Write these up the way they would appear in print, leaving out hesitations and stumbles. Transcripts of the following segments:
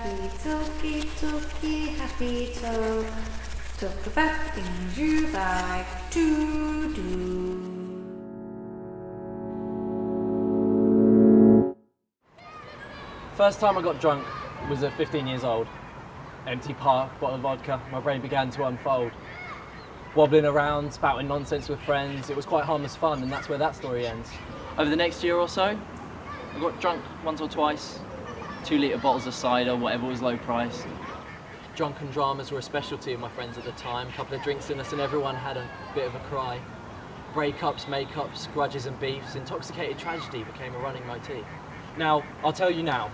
happy talky, happy talk. Talk about things you like to do. First time I got drunk was at 15 years old. Empty park, bottle of vodka, my brain began to unfold. Wobbling around, spouting nonsense with friends, it was quite harmless fun, and that's where that story ends. Over the next year or so, I got drunk once or twice. 2-litre bottles of cider, whatever was low priced. Drunken dramas were a specialty of my friends at the time. A couple of drinks in us and everyone had a bit of a cry. Breakups, makeups, grudges and beefs, intoxicated tragedy became a running motif. Now, I'll tell you now,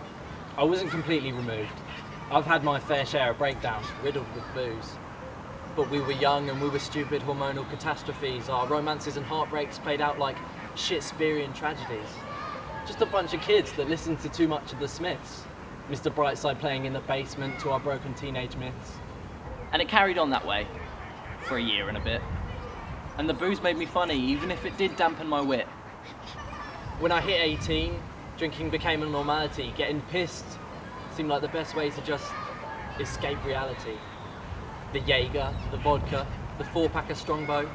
I wasn't completely removed. I've had my fair share of breakdowns, riddled with booze. But we were young and we were stupid hormonal catastrophes. Our romances and heartbreaks played out like Shakespearean tragedies. Just a bunch of kids that listened to too much of the Smiths. Mr. Brightside playing in the basement to our broken teenage myths. And it carried on that way for a year and a bit. And the booze made me funny, even if it did dampen my wit. When I hit 18, drinking became a normality. Getting pissed seemed like the best way to just escape reality. The Jaeger, the vodka, the 4-pack of Strongbow.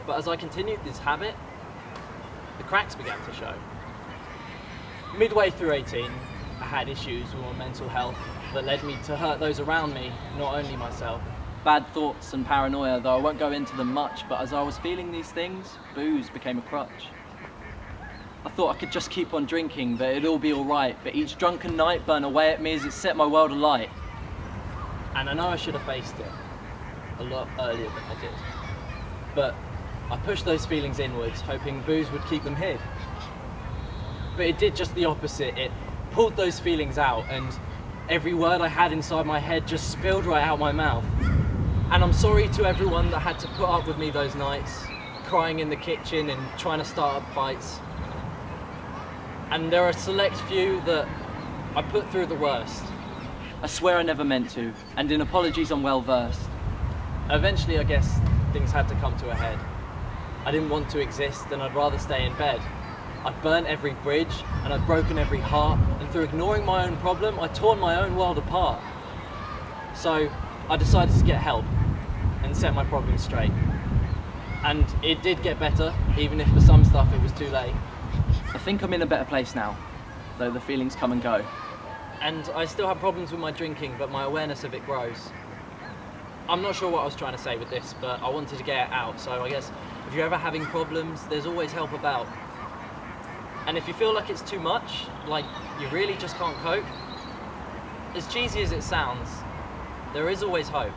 But as I continued this habit, the cracks began to show. Midway through 18, I had issues with my mental health that led me to hurt those around me, not only myself. Bad thoughts and paranoia, though I won't go into them much, but as I was feeling these things, booze became a crutch. I thought I could just keep on drinking, that it'd all be alright, but each drunken night burned away at me as it set my world alight. And I know I should have faced it a lot earlier than I did. But I pushed those feelings inwards, hoping booze would keep them hid. But it did just the opposite. It pulled those feelings out, and every word I had inside my head just spilled right out my mouth. And I'm sorry to everyone that had to put up with me those nights, crying in the kitchen and trying to start up fights. And there are a select few that I put through the worst. I swear I never meant to, and in apologies I'm well versed. Eventually, I guess, things had to come to a head. I didn't want to exist, and I'd rather stay in bed. I'd burnt every bridge, and I'd broken every heart, and through ignoring my own problem, I'd torn my own world apart. So, I decided to get help, and set my problem straight. And it did get better, even if for some stuff it was too late. I think I'm in a better place now, though the feelings come and go. And I still have problems with my drinking, but my awareness of it grows. I'm not sure what I was trying to say with this, but I wanted to get it out, so I guess if you're ever having problems, there's always help about. And if you feel like it's too much, like you really just can't cope, as cheesy as it sounds, there is always hope.